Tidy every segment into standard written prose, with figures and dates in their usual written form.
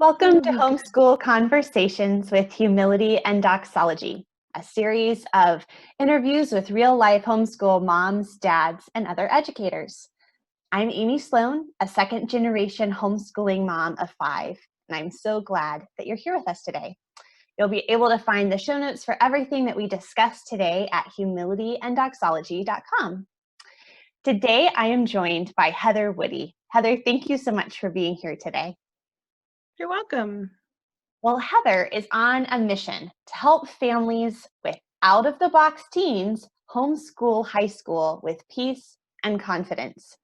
Welcome to Homeschool Conversations with Humility and Doxology, a series of interviews with real-life homeschool moms, dads, and other educators. I'm Amy Sloan, a second-generation homeschooling mom of 5, and I'm so glad that you're here with us today. You'll be able to find the show notes for everything that we discussed today at humilityanddoxology.com. Today, I am joined by Heather Woodie. Heather, thank you so much for being here today. You're welcome. Well, Heather is on a mission to help families with out-of-the-box teens homeschool high school with peace and confidence.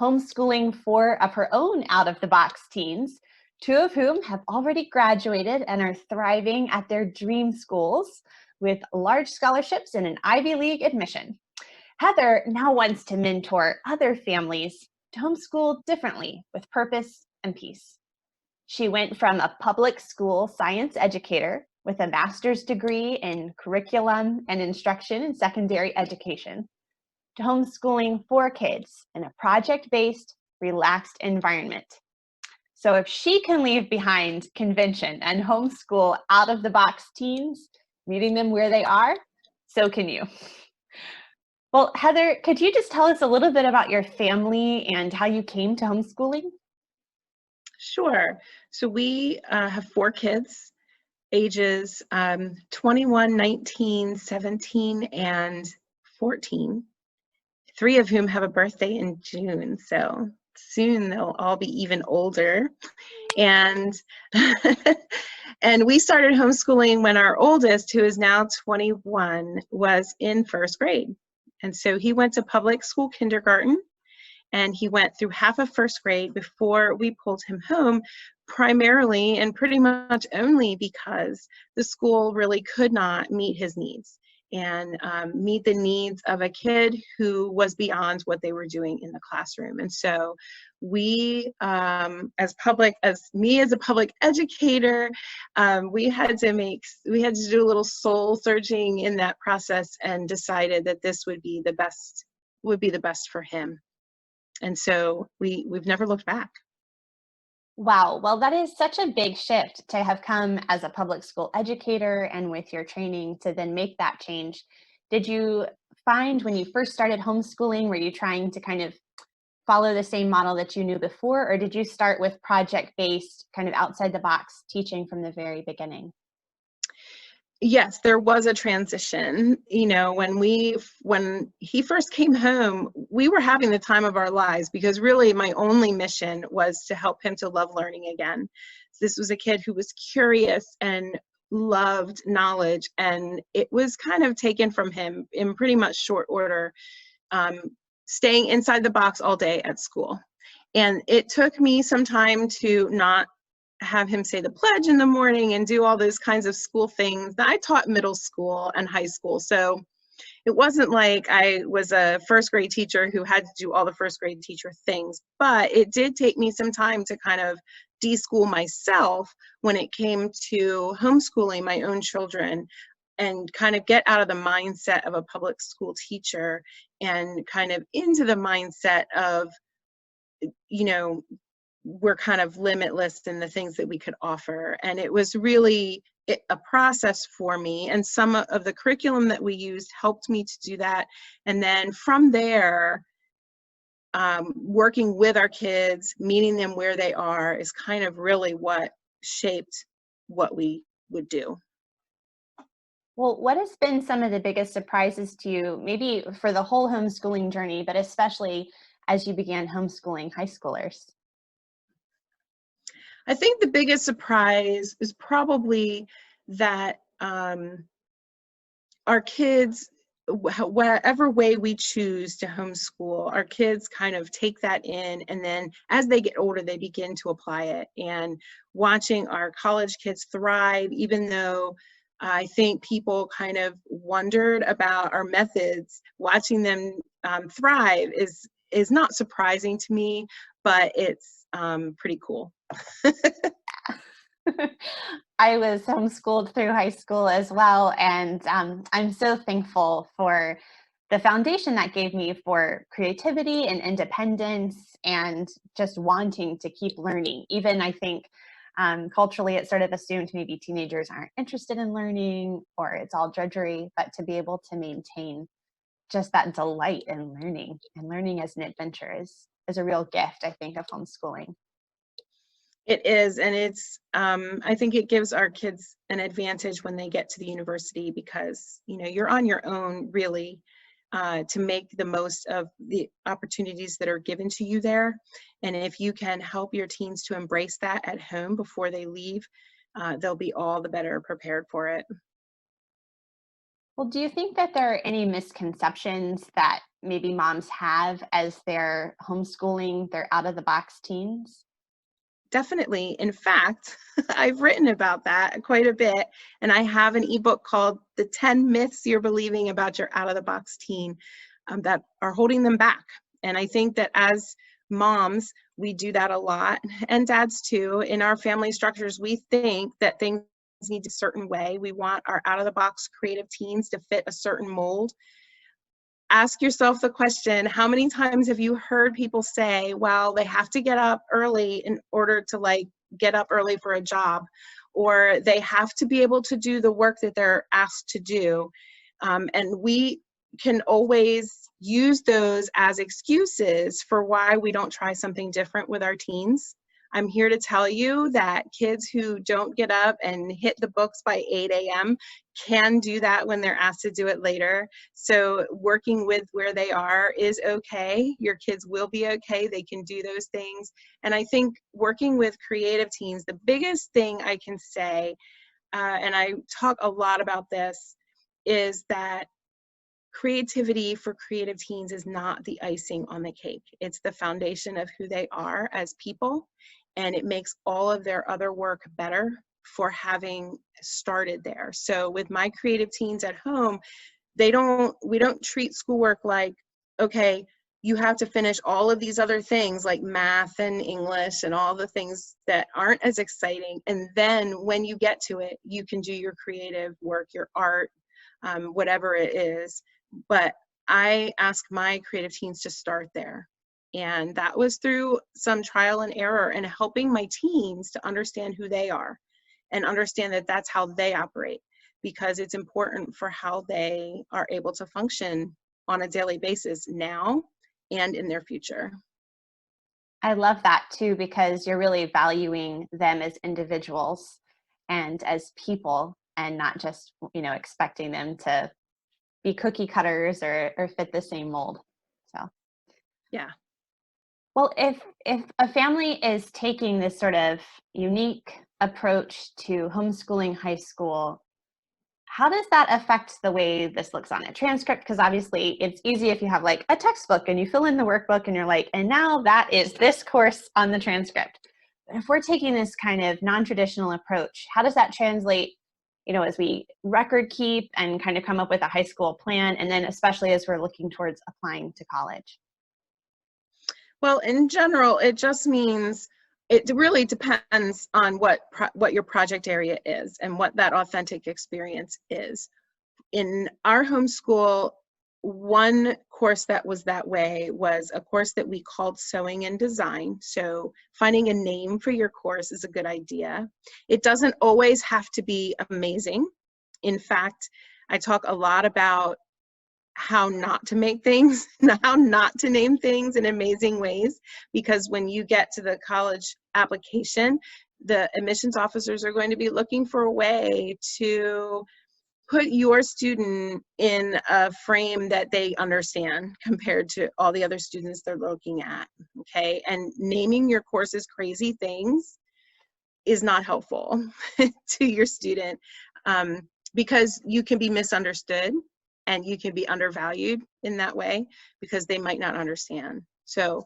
Homeschooling 4 of her own out-of-the-box teens, 2 of whom have already graduated and are thriving at their dream schools with large scholarships and an Ivy League admission. Heather now wants to mentor other families to homeschool differently with purpose and peace. She went from a public school science educator with a master's degree in curriculum and instruction in secondary education to homeschooling 4 kids in a project-based, relaxed environment. So if she can leave behind convention and homeschool out-of-the-box teens, meeting them where they are, so can you. Well, Heather, could you just tell us a little bit about your family and how you came to homeschooling? Sure. So we have 4 kids, ages 21, 19, 17, and 14. 3 of whom have a birthday in June, so soon they'll all be even older. And and we started homeschooling when our oldest, who is now 21, was in 1st grade. And so he went to public school kindergarten, and he went through half of 1st grade before we pulled him home, primarily and pretty much only because the school really could not meet his needs and meet the needs of a kid who was beyond what they were doing in the classroom. And so we, as a public educator, we had to do a little soul searching in that process and decided that this would be the best for him. And so we've never looked back. Wow, well, that is such a big shift to have come as a public school educator and with your training to then make that change. Did you find when you first started homeschooling, were you trying to kind of follow the same model that you knew before, or did you start with project-based, kind of outside the box teaching from the very beginning? Yes, there was a transition. You know, when he first came home, we were having the time of our lives because really my only mission was to help him to love learning again. This was a kid who was curious and loved knowledge, and it was kind of taken from him in pretty much short order, staying inside the box all day at school. And it took me some time to not have him say the pledge in the morning and do all those kinds of school things. I taught middle school and high school, so it wasn't like I was a 1st grade teacher who had to do all the 1st grade teacher things, but it did take me some time to kind of de-school myself when it came to homeschooling my own children and kind of get out of the mindset of a public school teacher and kind of into the mindset of, you know, we're kind of limitless in the things that we could offer. And it was really a process for me. And some of the curriculum that we used helped me to do that. And then from there, working with our kids, meeting them where they are is kind of really what shaped what we would do. Well, what has been some of the biggest surprises to you, maybe for the whole homeschooling journey, but especially as you began homeschooling high schoolers? I think the biggest surprise is probably that our kids, whatever way we choose to homeschool, our kids kind of take that in, and then as they get older, they begin to apply it. And watching our college kids thrive, even though I think people kind of wondered about our methods, watching them thrive is not surprising to me, but it's pretty cool. I was homeschooled through high school as well, and I'm so thankful for the foundation that gave me for creativity and independence and just wanting to keep learning. Even I think Culturally, it's sort of assumed maybe teenagers aren't interested in learning or it's all drudgery, but to be able to maintain just that delight in learning and learning as an adventure is a real gift, I think, of homeschooling. It is, and it's, I think it gives our kids an advantage when they get to the university because, you know, you're on your own really to make the most of the opportunities that are given to you there. And if you can help your teens to embrace that at home before they leave, they'll be all the better prepared for it. Well, do you think that there are any misconceptions that maybe moms have as they're homeschooling their out of the box teens? Definitely. In fact, I've written about that quite a bit, and I have an ebook called The 10 Myths You're Believing About Your Out of the Box Teen that are holding them back. And I think that as moms, we do that a lot, and dads too. In our family structures, we think that things need a certain way. We want our out of the box creative teens to fit a certain mold. Ask yourself the question, how many times have you heard people say, well, they have to get up early in order to like get up early for a job, or they have to be able to do the work that they're asked to do. And we can always use those as excuses for why we don't try something different with our teens. I'm here to tell you that kids who don't get up and hit the books by 8 a.m. can do that when they're asked to do it later. So working with where they are is okay. Your kids will be okay. They can do those things. And I think working with creative teens, the biggest thing I can say, and I talk a lot about this, is that creativity for creative teens is not the icing on the cake. It's the foundation of who they are as people, and it makes all of their other work better for having started there. So with my creative teens at home, we don't treat schoolwork like, okay, you have to finish all of these other things like math and English and all the things that aren't as exciting. And then when you get to it, you can do your creative work, your art, whatever it is. But I ask my creative teens to start there. And that was through some trial and error and helping my teens to understand who they are and understand that that's how they operate, because it's important for how they are able to function on a daily basis now and in their future. I love that too, because you're really valuing them as individuals and as people and not just, expecting them to be cookie cutters or fit the same mold. So, Yeah. well, if a family is taking this sort of unique approach to homeschooling high school, how does that affect the way this looks on a transcript? Because obviously it's easy if you have like a textbook and you fill in the workbook and you're like, and now that is this course on the transcript. But if we're taking this kind of non-traditional approach, how does that translate, as we record keep and kind of come up with a high school plan, and then especially as we're looking towards applying to college? Well, in general, it just means it really depends on what your project area is and what that authentic experience is. In our homeschool, one course that was that way was a course that we called Sewing and Design. So finding a name for your course is a good idea. It doesn't always have to be amazing. In fact, I talk a lot about how not to make things, how not to name things in amazing ways, because when you get to the college application, the admissions officers are going to be looking for a way to put your student in a frame that they understand compared to all the other students they're looking at, okay? And naming your courses crazy things is not helpful to your student, because you can be misunderstood and you can be undervalued in that way because they might not understand. So,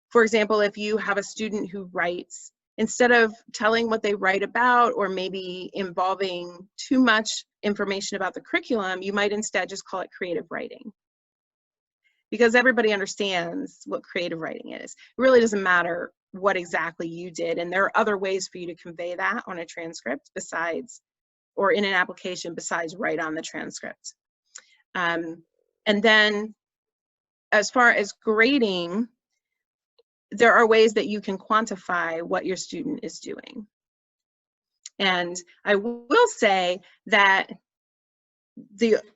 for example, if you have a student who writes, instead of telling what they write about or maybe involving too much information about the curriculum, you might instead just call it creative writing, because everybody understands what creative writing is. It really doesn't matter what exactly you did, and there are other ways for you to convey that on a transcript besides, or in an application besides right on the transcript. And then as far as grading, there are ways that you can quantify what your student is doing. And I will say that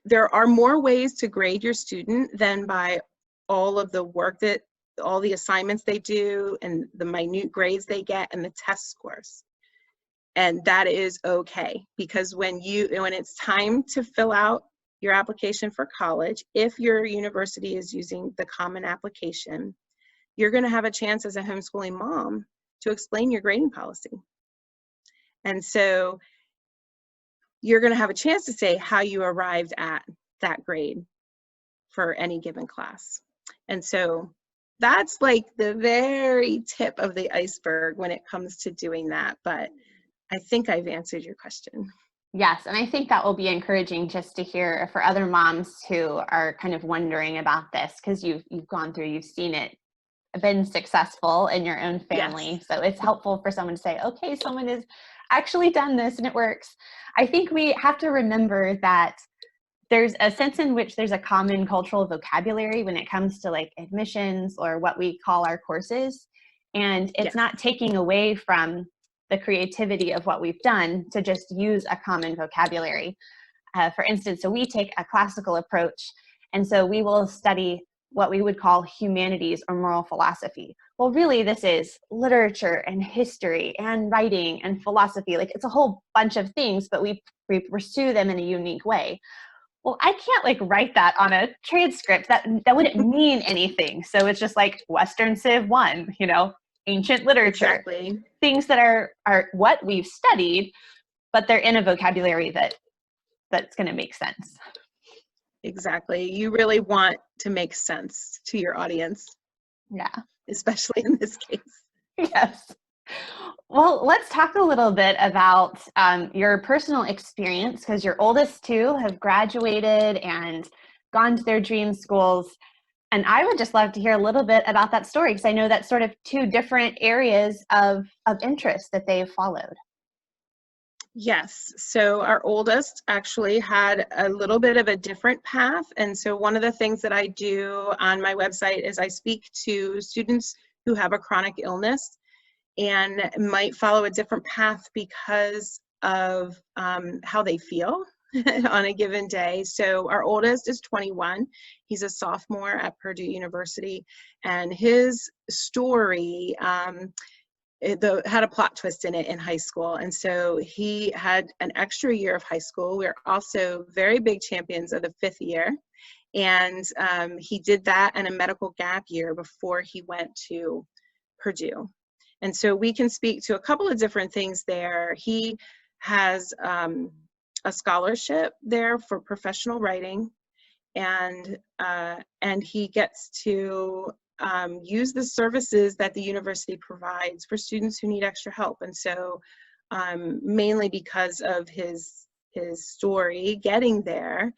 there are more ways to grade your student than by all of the work that, all the assignments they do and the minute grades they get and the test scores. And that is okay, because when it's time to fill out your application for college, if your university is using the common application, you're going to have a chance as a homeschooling mom to explain your grading policy. And so you're going to have a chance to say how you arrived at that grade for any given class. And so that's like the very tip of the iceberg when it comes to doing that. But I think I've answered your question. Yes, and I think that will be encouraging just to hear for other moms who are kind of wondering about this, because you've gone through, you've seen it been successful in your own family. Yes. So it's helpful for someone to say, okay, someone has actually done this and it works. I think we have to remember that there's a sense in which there's a common cultural vocabulary when it comes to like admissions or what we call our courses. And it's not taking away from the creativity of what we've done to just use a common vocabulary. For instance, so we take a classical approach, and so we will study what we would call humanities or moral philosophy. Well, really, this is literature and history and writing and philosophy. Like, it's a whole bunch of things, but we pursue them in a unique way. Well, I can't like write that on a transcript. That wouldn't mean anything. So it's just like Western Civ 1, ancient literature. Exactly. Things that are what we've studied, but they're in a vocabulary that's going to make sense. Exactly. You really want to make sense to your audience. Yeah. Especially in this case. Yes. Well, let's talk a little bit about your personal experience, because your oldest two have graduated and gone to their dream schools. And I would just love to hear a little bit about that story, because I know that's sort of two different areas of interest that they've followed. Yes. So our oldest actually had a little bit of a different path. And so one of the things that I do on my website is I speak to students who have a chronic illness and might follow a different path because of how they feel on a given day. So our oldest is 21. He's a sophomore at Purdue University, and his story had a plot twist in it in high school. And so he had an extra year of high school. We're also very big champions of the 5th year. And he did that and a medical gap year before he went to Purdue. And so we can speak to a couple of different things there. He has a scholarship there for professional writing, and he gets to use the services that the university provides for students who need extra help. And so mainly because of his story getting there,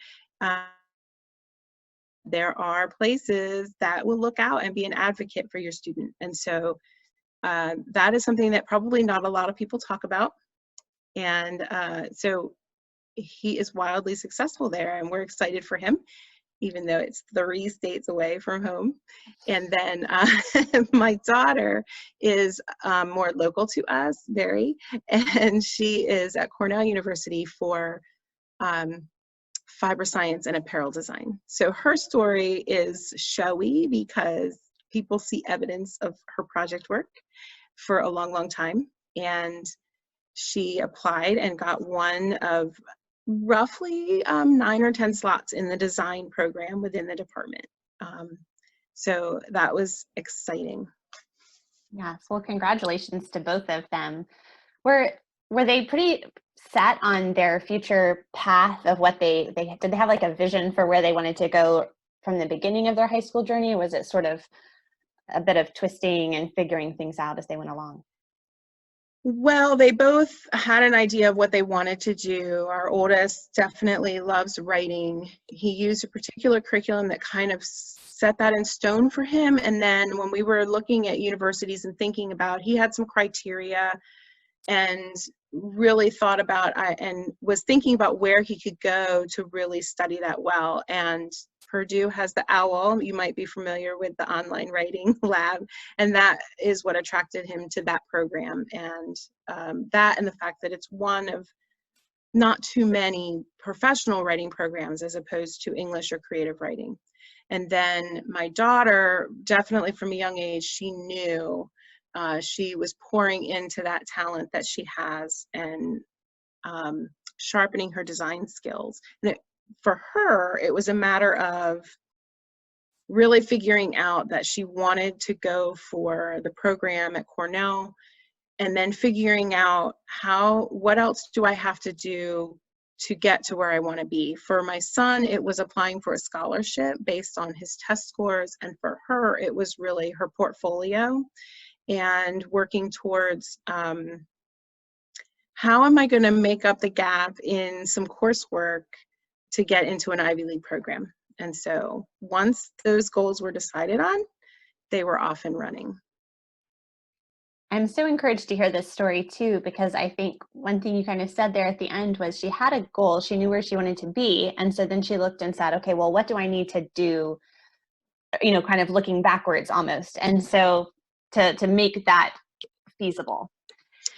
there are places that will look out and be an advocate for your student. And so that is something that probably not a lot of people talk about. And so he is wildly successful there, and we're excited for him, even though it's 3 states away from home. And then my daughter is more local to us, very, and she is at Cornell University for fiber science and apparel design. So her story is showy because people see evidence of her project work for a long, long time. And she applied and got one of roughly 9 or 10 slots in the design program within the department. So that was exciting. Yes. Well, congratulations to both of them. Were they pretty set on their future path of what did they have like a vision for where they wanted to go from the beginning of their high school journey? Or was it sort of a bit of twisting and figuring things out as they went along? Well, they both had an idea of what they wanted to do. Our oldest definitely loves writing. He used a particular curriculum that kind of set that in stone for him. And then when we were looking at universities and thinking about, he had some criteria and really thought about and was thinking about where he could go to really study that well. And Purdue has the OWL. You might be familiar with the online writing lab, and that is what attracted him to that program. And that and the fact that it's one of not too many professional writing programs as opposed to English or creative writing. And then my daughter, definitely from a young age, she knew she was pouring into that talent that she has and sharpening her design skills. And for her, it was a matter of really figuring out that she wanted to go for the program at Cornell, and then figuring out what else do I have to do to get to where I want to be. For my son, it was applying for a scholarship based on his test scores, and for her, it was really her portfolio and working towards how am I going to make up the gap in some coursework to get into an Ivy League program. And so once those goals were decided on, they were off and running. I'm so encouraged to hear this story too, because I think one thing you kind of said there at the end was she had a goal, she knew where she wanted to be. And so then she looked and said, okay, well, what do I need to do? Kind of looking backwards almost. And so to make that feasible.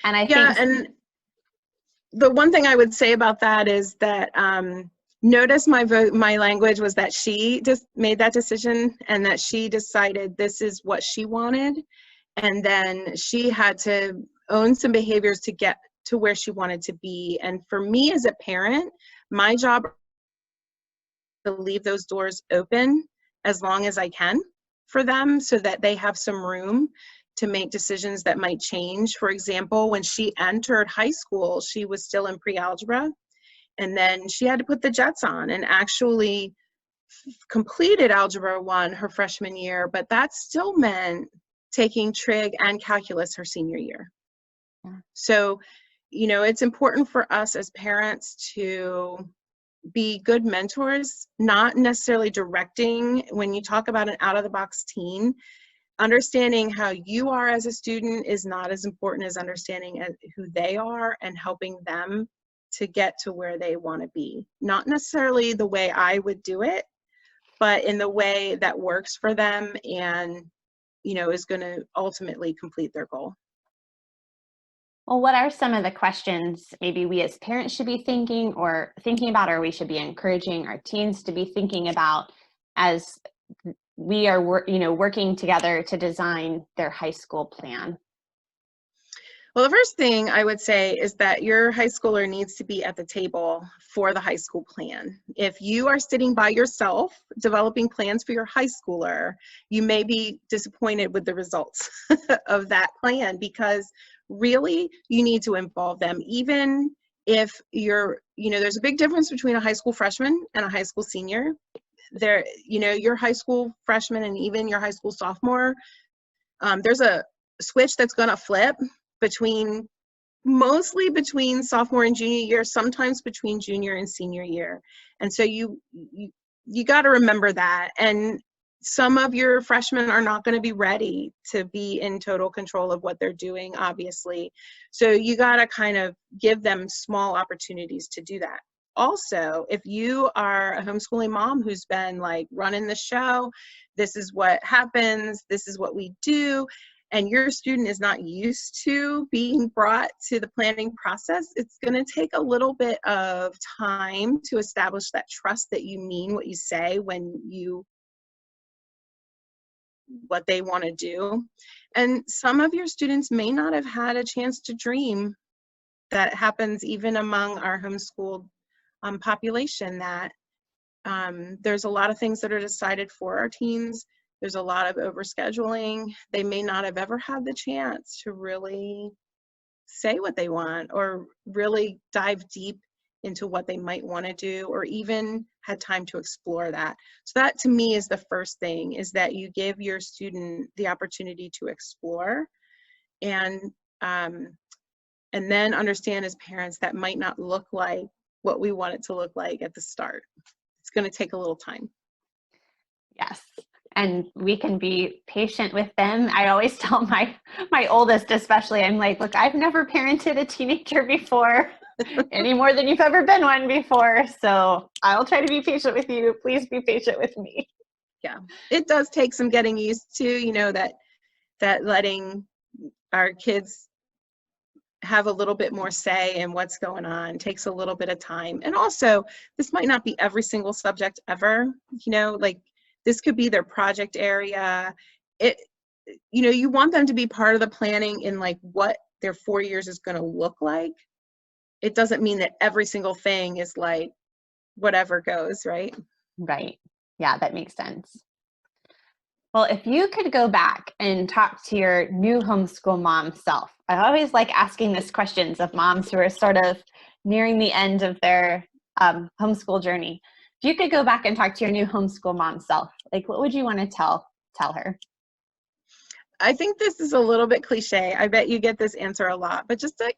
And I think. And the one thing I would say about that is that notice my language was that she just made that decision and that she decided this is what she wanted. And then she had to own some behaviors to get to where she wanted to be. And for me as a parent, my job is to leave those doors open as long as I can for them so that they have some room to make decisions that might change. For example, when she entered high school, she was still in pre-algebra, and then she had to put the jets on and actually completed Algebra 1 her freshman year, but that still meant taking trig and calculus her senior year. Yeah. So, it's important for us as parents to be good mentors, not necessarily directing. When you talk about an out-of-the-box teen, understanding how you are as a student is not as important as understanding who they are and helping them to get to where they want to be. Not necessarily the way I would do it, but in the way that works for them and, is going to ultimately complete their goal. Well, what are some of the questions maybe we as parents should be thinking about, or we should be encouraging our teens to be thinking about as we are, working together to design their high school plan? Well, the first thing I would say is that your high schooler needs to be at the table for the high school plan. If you are sitting by yourself developing plans for your high schooler, you may be disappointed with the results of that plan, because really you need to involve them. Even if there's a big difference between a high school freshman and a high school senior. Your high school freshman and even your high school sophomore, there's a switch that's going to flip mostly between sophomore and junior year, sometimes between junior and senior year. And so you got to remember that. And some of your freshmen are not going to be ready to be in total control of what they're doing, obviously. So you got to kind of give them small opportunities to do that. Also, if you are a homeschooling mom who's been like running the show, this is what happens, this is what we do, and your student is not used to being brought to the planning process, it's going to take a little bit of time to establish that trust that you mean what you say what they want to do. And some of your students may not have had a chance to dream. That happens even among our homeschooled population, that there's a lot of things that are decided for our teens. There's a lot of overscheduling. They may not have ever had the chance to really say what they want or really dive deep into what they might want to do, or even had time to explore that. So that to me is the first thing, is that you give your student the opportunity to explore, and then understand as parents that might not look like what we want it to look like at the start. It's going to take a little time. Yes. And we can be patient with them. I always tell my oldest, especially, I'm like, look, I've never parented a teenager before. any more than you've ever been one before. So I'll try to be patient with you. Please be patient with me. Yeah, it does take some getting used to, you know, that letting our kids have a little bit more say in what's going on takes a little bit of time. And also, this might not be every single subject ever, you know, like this could be their project area. It, you know, you want them to be part of the planning in like what their 4 years is going to look like. It doesn't mean that every single thing is like whatever goes, right? Right. Yeah, that makes sense. Well, if you could go back and talk to your new homeschool mom self, I always like asking these questions of moms who are sort of nearing the end of their homeschool journey. If you could go back and talk to your new homeschool mom self, like what would you want to tell her? I think this is a little bit cliche. I bet you get this answer a lot, but just like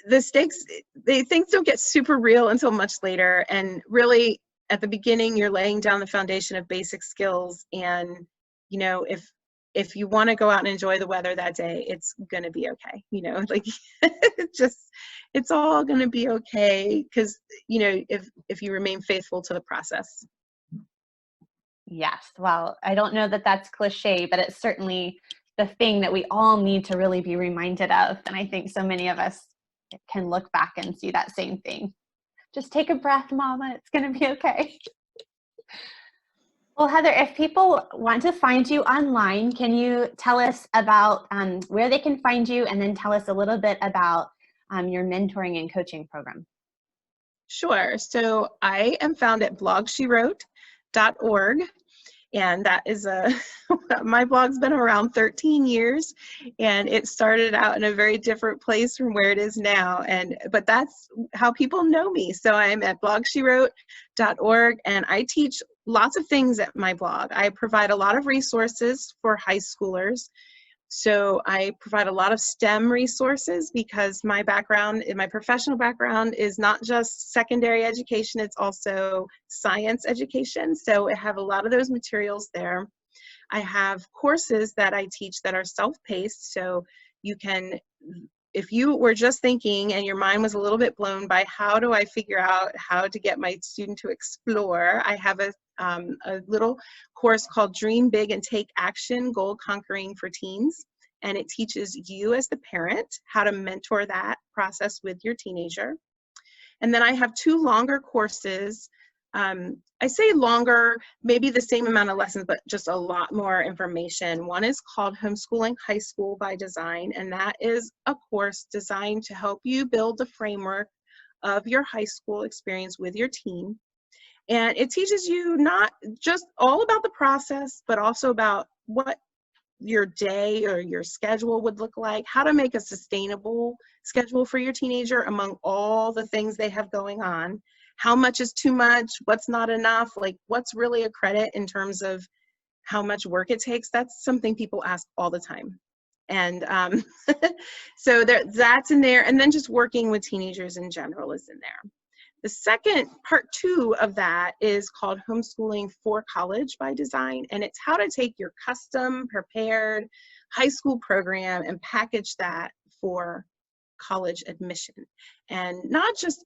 the stakes, things don't get super real until much later. And really at the beginning, you're laying down the foundation of basic skills. And, you know, if you want to go out and enjoy the weather that day, it's going to be okay. You know, like it's all going to be okay. Cause you know, if you remain faithful to the process. Yes. Well, I don't know that that's cliche, but it's certainly the thing that we all need to really be reminded of. And I think so many of us can look back and see that same thing. Just take a breath, Mama. It's going to be okay. Well, Heather, if people want to find you online, can you tell us about where they can find you, and then tell us a little bit about your mentoring and coaching program? Sure. So I am found at blogshewrote.org. And that is my blog's been around 13 years, and it started out in a very different place from where it is now. But that's how people know me. So I'm at blogshewrote.org, and I teach lots of things at my blog. I provide a lot of resources for high schoolers. So I provide a lot of STEM resources because my background, my professional background, is not just secondary education, it's also science education. So I have a lot of those materials there. I have courses that I teach that are self-paced, so you can, if you were just thinking and your mind was a little bit blown by how do I figure out how to get my student to explore, I have a little course called Dream Big and Take Action, Goal Conquering for Teens. And it teaches you as the parent how to mentor that process with your teenager. And then I have 2 longer courses. I say longer, maybe the same amount of lessons, but just a lot more information. One is called Homeschooling High School by Design, and that is a course designed to help you build the framework of your high school experience with your teen. And it teaches you not just all about the process, but also about what your day or your schedule would look like, how to make a sustainable schedule for your teenager among all the things they have going on, how much is too much, what's not enough, like what's really a credit in terms of how much work it takes. That's something people ask all the time. And so that's in there. And then just working with teenagers in general is in there. The second, part 2 of that, is called Homeschooling for College by Design, and it's how to take your custom prepared high school program and package that for college admission. And not just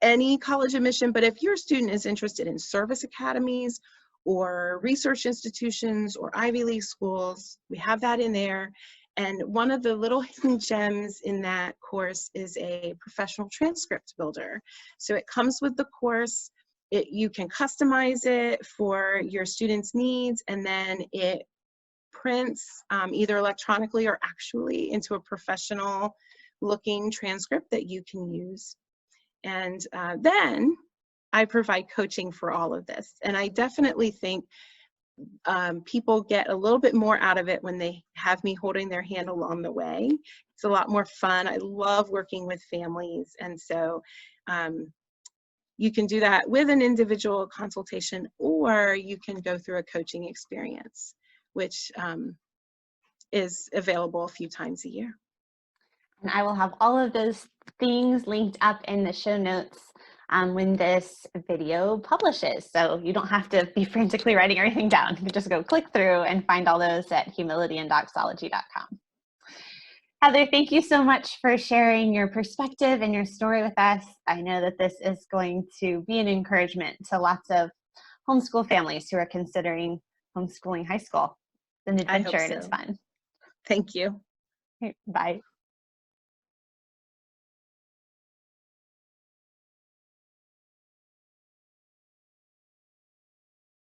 any college admission, but if your student is interested in service academies or research institutions or Ivy League schools, we have that in there. And one of the little hidden gems in that course is a professional transcript builder. So it comes with the course. You can customize it for your students' needs, and then it prints either electronically or actually into a professional looking transcript that you can use. And then I provide coaching for all of this. And I definitely think people get a little bit more out of it when they have me holding their hand along the way. It's a lot more fun. I love working with families. And so you can do that with an individual consultation, or you can go through a coaching experience, which is available a few times a year. And I will have all of those things linked up in the show notes when this video publishes. So you don't have to be frantically writing everything down. You can just go click through and find all those at humilityanddoxology.com. Heather, thank you so much for sharing your perspective and your story with us. I know that this is going to be an encouragement to lots of homeschool families who are considering homeschooling high school. It's an I hope adventure and it's so. fun. Thank you. Bye.